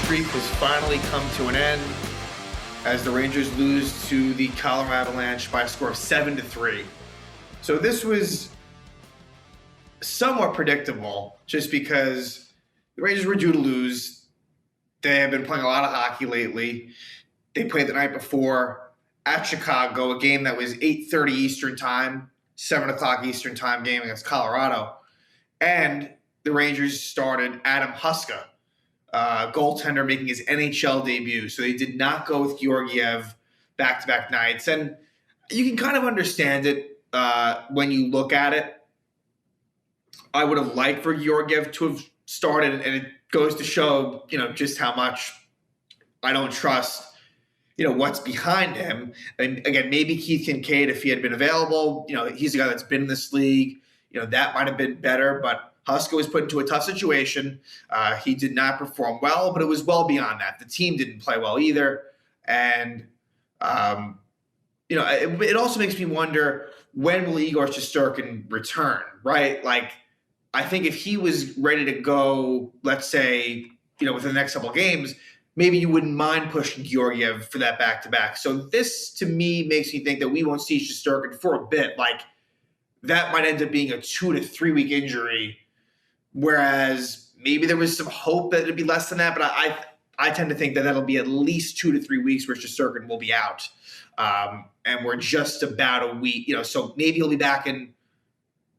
streak has finally come to an end as the Rangers lose to the Colorado Avalanche by a score of 7-3. So this was somewhat predictable just because the Rangers were due to lose. They have been playing a lot of hockey lately. They played the night before at Chicago, a game that was 8:30 Eastern time, 7 o'clock Eastern time game against Colorado. And the Rangers started Adam Huska, goaltender making his NHL debut. So they did not go with Georgiev back-to-back nights. And you can kind of understand it when you look at it. I would have liked for Georgiev to have started, and it goes to show, just how much I don't trust, what's behind him. And again, maybe Keith Kincaid, if he had been available, he's a guy that's been in this league, that might have been better, but Huska was put into a tough situation. He did not perform well, but it was well beyond that. The team didn't play well either. And, it also makes me wonder, when will Igor Shesterkin return, right? Like, I think if he was ready to go, let's say, within the next couple of games, maybe you wouldn't mind pushing Georgiev for that back-to-back. So this, to me, makes me think that we won't see Shesterkin for a bit. Like, that might end up being a 2 to 3 week injury, whereas maybe there was some hope that it'd be less than that. But I tend to think that that'll be at least 2 to 3 weeks where Shesterkin will be out. And we're just about a week, so maybe he'll be back in,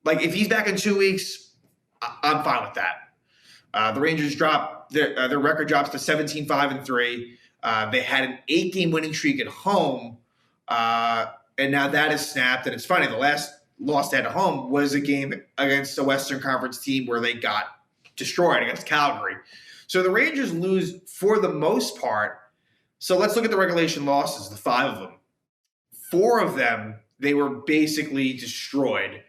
like, if he's back in 2 weeks, I'm fine with that. The Rangers drop their record drops to 17-5-3. They had an 8-game winning streak at home, and now that is snapped. And it's funny, the last loss they had at home was a game against the Western Conference team where they got destroyed against Calgary. So the Rangers lose for the most part. So let's look at the regulation losses, the 5 of them. 4 of them, they were basically destroyed.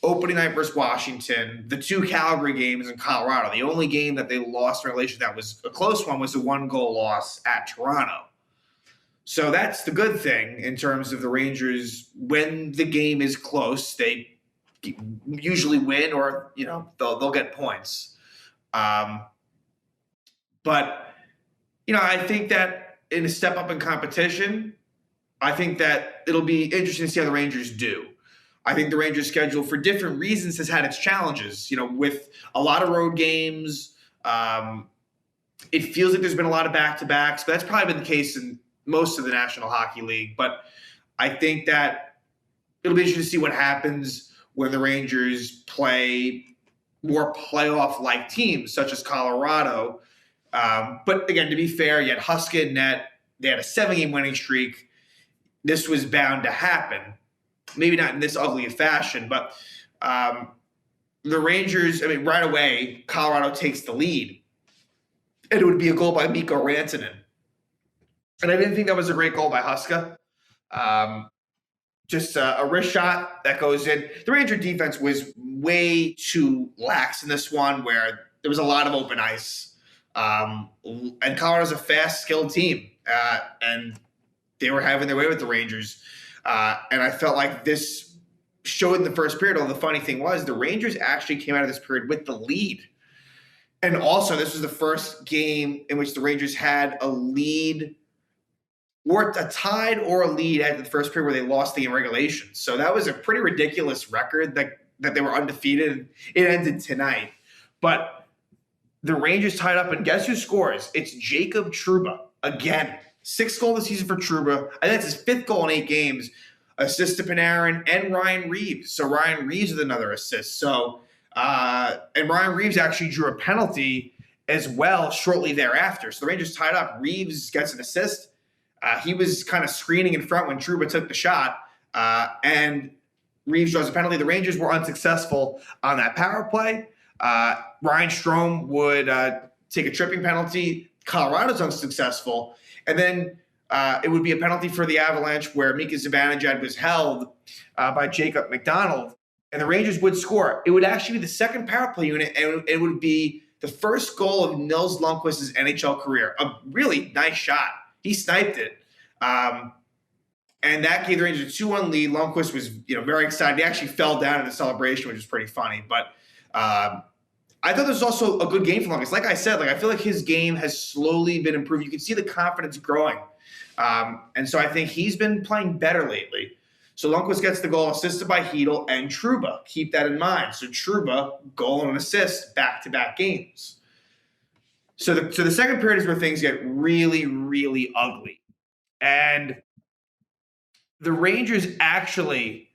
Opening night versus Washington, the 2 Calgary games in Colorado. The only game that they lost in relation that was a close one was a 1-goal loss at Toronto. So that's the good thing in terms of the Rangers. When the game is close, they usually win, or they'll get points. But I think that in a step up in competition, I think that it'll be interesting to see how the Rangers do. I think the Rangers' schedule, for different reasons, has had its challenges. With a lot of road games, it feels like there's been a lot of back-to-backs, but that's probably been the case in most of the National Hockey League. But I think that it'll be interesting to see what happens when the Rangers play more playoff-like teams, such as Colorado. But again, to be fair, you had Huska in net. They had a 7-game winning streak. This was bound to happen. Maybe not in this ugly fashion, but the Rangers, right away, Colorado takes the lead. And it would be a goal by Mikko Rantanen. And I didn't think that was a great goal by Huska. Just a wrist shot that goes in. The Ranger defense was way too lax in this one, where there was a lot of open ice. And Colorado's a fast, skilled team. And they were having their way with the Rangers. And I felt like this showed in the first period. Although the funny thing was, the Rangers actually came out of this period with the lead. And also, this was the first game in which the Rangers had a lead, or a tied or a lead at the first period where they lost the game regulation. So that was a pretty ridiculous record that they were undefeated. It ended tonight. But the Rangers tied up, and guess who scores? It's Jacob Trouba again. 6th goal of the season for Trouba. I think that's his 5th goal in 8 games. Assist to Panarin and Ryan Reeves. So Ryan Reeves with another assist. So and Ryan Reeves actually drew a penalty as well shortly thereafter. So the Rangers tied up. Reeves gets an assist. He was kind of screening in front when Trouba took the shot. And Reeves draws a penalty. The Rangers were unsuccessful on that power play. Ryan Strome would take a tripping penalty. Colorado's unsuccessful. And then it would be a penalty for the Avalanche where Mika Zibanejad was held by Jacob McDonald, and the Rangers would score. It would actually be the second power play unit, and it would be the first goal of Nils Lundkvist's NHL career. A really nice shot. He sniped it. And that gave the Rangers a 2-1 lead. Lundkvist was very excited. He actually fell down in the celebration, which is pretty funny. But I thought this was also a good game for Lundkvist. Like I said, I feel like his game has slowly been improved. You can see the confidence growing. And so I think he's been playing better lately. So Lundkvist gets the goal assisted by Hedel and Trouba. Keep that in mind. So Trouba, goal and assist, back-to-back games. So the second period is where things get really, really ugly. And the Rangers actually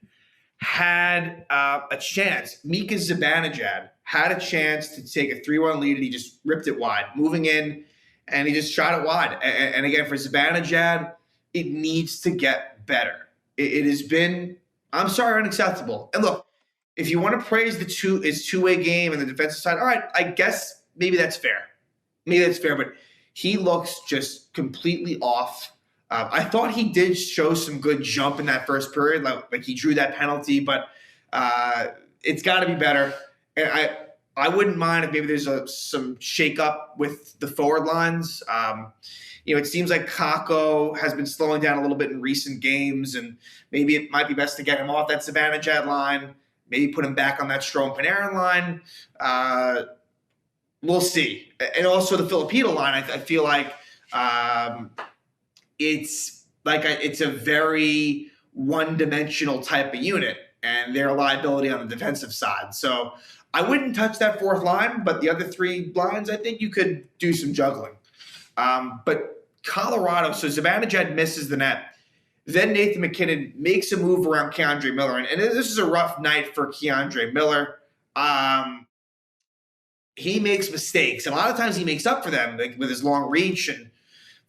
had a chance. Mika Zibanejad had a chance to take a 3-1 lead, and he just ripped it wide, moving in, and he just shot it wide. And again, for Zibanejad, it needs to get better. It has been, I'm sorry, unacceptable. And look, if you want to praise his two-way game and the defensive side, all right, I guess maybe that's fair. But he looks just completely off. I thought he did show some good jump in that first period, like he drew that penalty, but it's got to be better. And I wouldn't mind if maybe there's some shake-up with the forward lines. It seems like Kakko has been slowing down a little bit in recent games, and maybe it might be best to get him off that Zibanejad line, maybe put him back on that Strome-Panarin line. We'll see. And also the Filipino line, I feel like it's a very one-dimensional type of unit, and they're a liability on the defensive side. So I wouldn't touch that fourth line, but the other three lines, I think you could do some juggling. But Colorado, so Zibanejad misses the net. Then Nathan MacKinnon makes a move around Keandre Miller. And this is a rough night for Keandre Miller. He makes mistakes. And a lot of times he makes up for them with his long reach and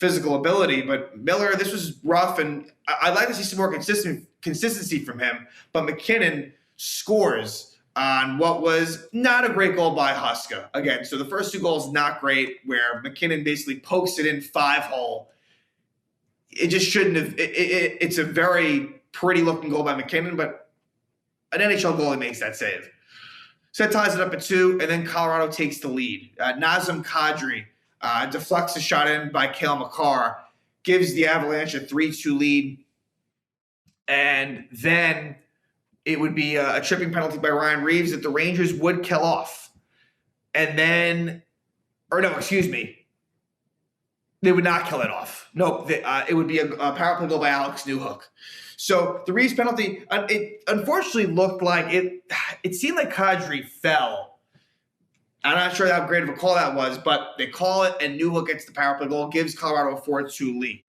physical ability. But Miller, this was rough. And I'd like to see some more consistency from him. But MacKinnon scores on what was not a great goal by Huska. Again, so the first two goals, not great, where MacKinnon basically pokes it in 5-hole. It just shouldn't have. It's a very pretty-looking goal by MacKinnon, but an NHL goalie makes that save. So that ties it up at 2, and then Colorado takes the lead. Nazem Kadri deflects a shot in by Cale Makar, gives the Avalanche a 3-2 lead, and then it would be a tripping penalty by Ryan Reeves that the Rangers would kill off. And then, they would not kill it off. No, it would be a power play goal by Alex Newhook. So the Reeves penalty, it unfortunately looked like it seemed like Kadri fell. I'm not sure how great of a call that was, but they call it, and Newhook gets the power play goal, gives Colorado a 4-2 lead.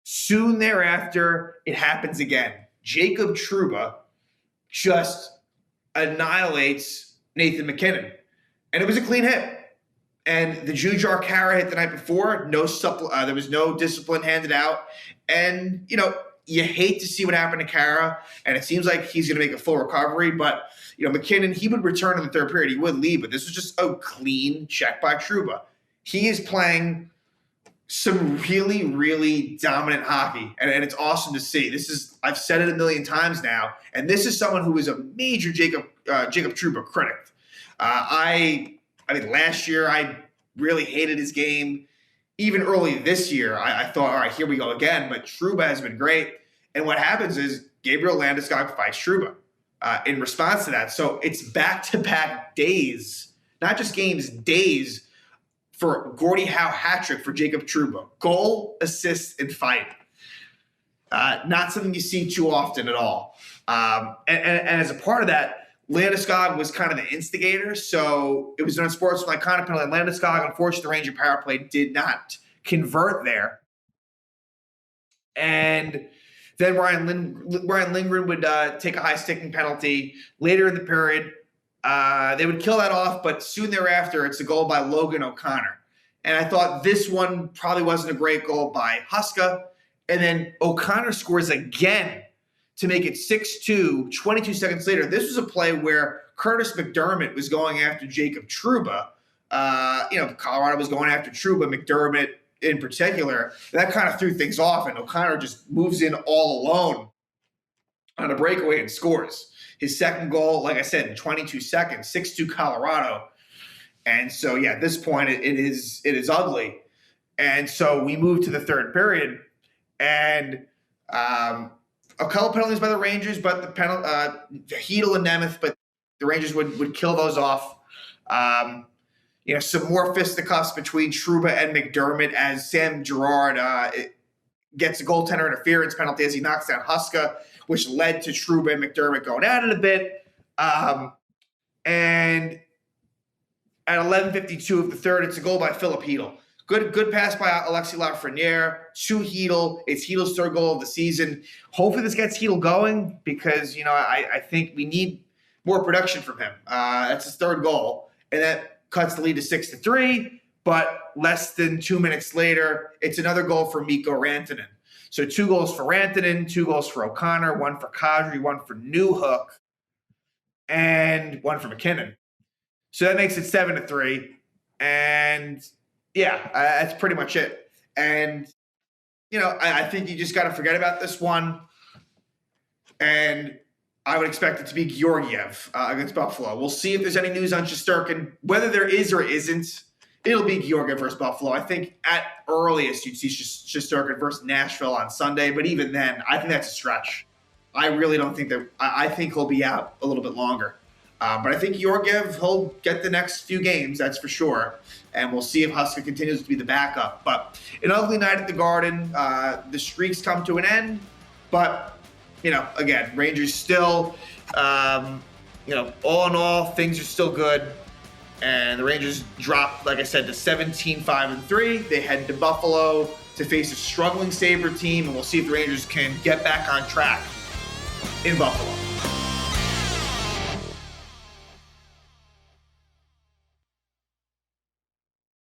Soon thereafter, it happens again. Jacob Trouba just annihilates Nathan MacKinnon. And it was a clean hit. And the Jujhar Khaira hit the night before. There was no discipline handed out. And, you hate to see what happened to Khaira. And it seems like he's going to make a full recovery. But, MacKinnon, he would return in the third period. He would leave. But this was just a clean check by Trouba. He is playing some really, really dominant hockey. And it's awesome to see. I've said it a million times now. And this is someone who is a major Jacob Trouba critic. I mean, last year I really hated his game. Even early this year, I thought, all right, here we go again. But Trouba has been great. And what happens is Gabriel Landeskog fights Trouba in response to that. So it's back-to-back days, not just games, days for Gordie Howe hat trick for Jacob Trouba. Goal, assist, and fight. Not something you see too often at all. And as a part of that, Landeskog was kind of the instigator, so it was an unsportsmanlike kind of penalty. Landeskog, unfortunately, the Ranger power play did not convert there. And then Ryan Lindgren would take a high-sticking penalty. Later in the period, they would kill that off, but soon thereafter, it's a goal by Logan O'Connor. And I thought this one probably wasn't a great goal by Huska. And then O'Connor scores again to make it 6-2, 22 seconds later. This was a play where Curtis McDermott was going after Jacob Trouba. Colorado was going after Trouba, McDermott in particular. That kind of threw things off, and O'Connor just moves in all alone on a breakaway and scores. His second goal, like I said, in 22 seconds, 6-2 Colorado. And so, at this point, it is ugly. And so we move to the third period, and a couple penalties by the Rangers, but the Hedel and Nemeth, but the Rangers would kill those off. Some more fisticuffs between Trouba and McDermott as Sam Girard gets a goaltender interference penalty as he knocks down Huska, which led to Trouba and McDermott going at it a bit. And at 11:52 of the third, it's a goal by Philip Hedl. Good pass by Alexis Lafreniere to Hedl. It's Hedl's third goal of the season. Hopefully this gets Hedl going because, I think we need more production from him. That's his third goal. And that cuts the lead to 6-3. But less than 2 minutes later, it's another goal for Mikko Rantanen. So 2 goals for Rantanen, 2 goals for O'Connor, 1 for Kadri, 1 for Newhook, and 1 for McKinnon. So that makes it 7-3. And that's pretty much it. And, I think you just got to forget about this one. And I would expect it to be Georgiev against Buffalo. We'll see if there's any news on Shesterkin. Whether there is or isn't, it'll be Georgiev versus Buffalo. I think at earliest you'd see Shesterkin versus Nashville on Sunday. But even then, I think that's a stretch. I really don't think that – I think he'll be out a little bit longer. But I think Georgiev, he'll get the next few games, that's for sure. And we'll see if Huska continues to be the backup. But an ugly night at the Garden. The streaks come to an end. But, again, Rangers still, all in all, things are still good. And the Rangers dropped, like I said, to 17-5-3. They head to Buffalo to face a struggling Sabre team. And we'll see if the Rangers can get back on track in Buffalo.